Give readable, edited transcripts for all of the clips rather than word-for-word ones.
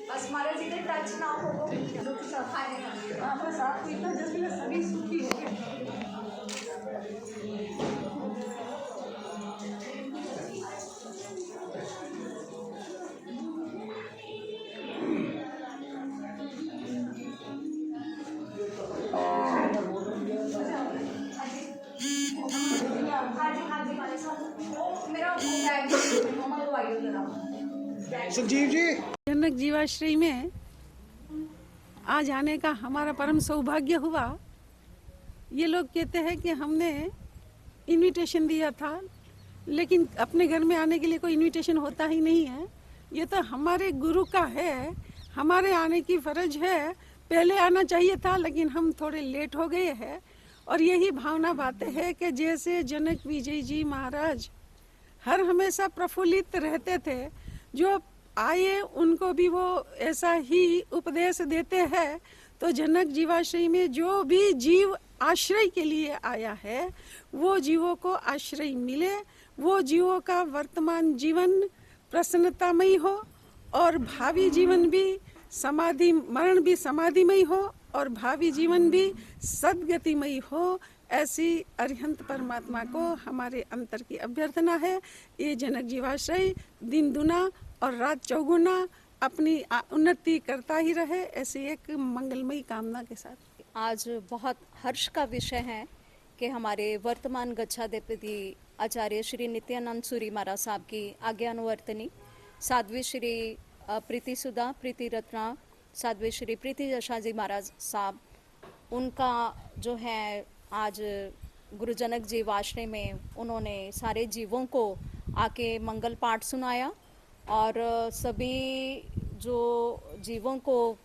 बस महाराज जी के टच ना हो बस आपको इतना जल्दी सभी सुखी हो गए। संजीव जी, जनक जीवाश्रय में आज आने का हमारा परम सौभाग्य हुआ। ये लोग कहते हैं कि हमने इनविटेशन दिया था, लेकिन अपने घर में आने के लिए कोई इनविटेशन होता ही नहीं है। ये तो हमारे गुरु का है, हमारे आने की फर्ज है। पहले आना चाहिए था, लेकिन हम थोड़े लेट हो गए हैं। और यही भावना बातें है कि जैसे जनक विजय जी महाराज हर हमेशा प्रफुल्लित रहते थे, जो आए उनको भी वो ऐसा ही उपदेश देते हैं। तो जनक जीवाश्रय में जो भी जीव आश्रय के लिए आया है, वो जीवों को आश्रय मिले, वो जीवों का वर्तमान जीवन प्रसन्नतामयी हो और भावी जीवन भी मरण भी समाधिमय हो और भावी जीवन भी सद्गतिमय हो। ऐसी अरिहंत परमात्मा को हमारे अंतर की अभ्यर्थना है। ये जनक जीवाश्रय दिन दुना और रात चौगुना अपनी उन्नति करता ही रहे, ऐसी एक मंगलमयी कामना के साथ। आज बहुत हर्ष का विषय है कि हमारे वर्तमान गच्छाधिपति आचार्य श्री नित्यानंद सूरी महाराज साहब की आज्ञानुवर्तनी साध्वी श्री प्रीति सुधा प्रीति रत्ना साध्वी श्री प्रीति जशा जी महाराज साहब, उनका जो है आज गुरु जनक जीवाश्रय में उन्होंने सारे जीवों को आके मंगल पाठ सुनाया और सभी जो जीवों को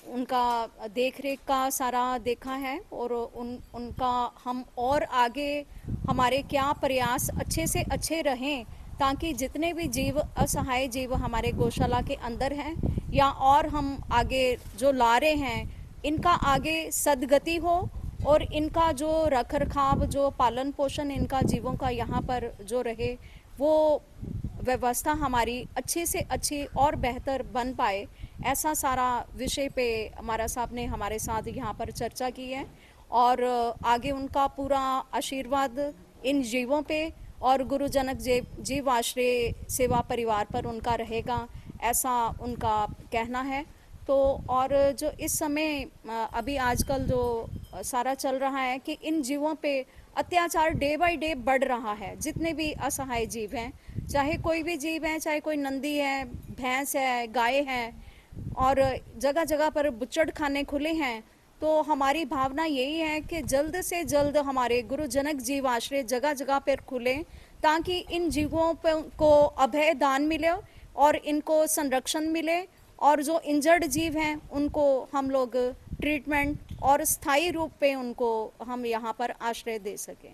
उनका देख रेख का सारा देखा है और उनका हम और आगे हमारे क्या प्रयास अच्छे से अच्छे रहें, ताकि जितने भी जीव असहाय जीव हमारे गौशाला के अंदर हैं या और हम आगे जो ला रहे हैं, इनका आगे सदगति हो और इनका जो रख रखाव जो पालन पोषण इनका जीवों का यहाँ पर जो रहे, वो व्यवस्था हमारी अच्छे से अच्छी और बेहतर बन पाए। ऐसा सारा विषय पे हमारा साहब ने हमारे साथ यहाँ पर चर्चा की है और आगे उनका पूरा आशीर्वाद इन जीवों पे और गुरु जनक जीवाश्रय सेवा परिवार पर उनका रहेगा, ऐसा उनका कहना है। तो और जो इस समय अभी आजकल जो सारा चल रहा है कि इन जीवों पे अत्याचार डे बाय डे बढ़ रहा है। जितने भी असहाय जीव हैं, चाहे कोई भी जीव है, चाहे कोई नंदी है, भैंस है, गाय है, और जगह जगह पर बुच्चड़ खाने खुले हैं। तो हमारी भावना यही है कि जल्द से जल्द हमारे गुरु जनक जीव आश्रय जगह जगह पर खुले, ताकि इन जीवों को अभय दान मिले और इनको संरक्षण मिले और जो इंजर्ड जीव हैं उनको हम लोग ट्रीटमेंट और स्थायी रूप पे उनको हम यहाँ पर आश्रय दे सकें।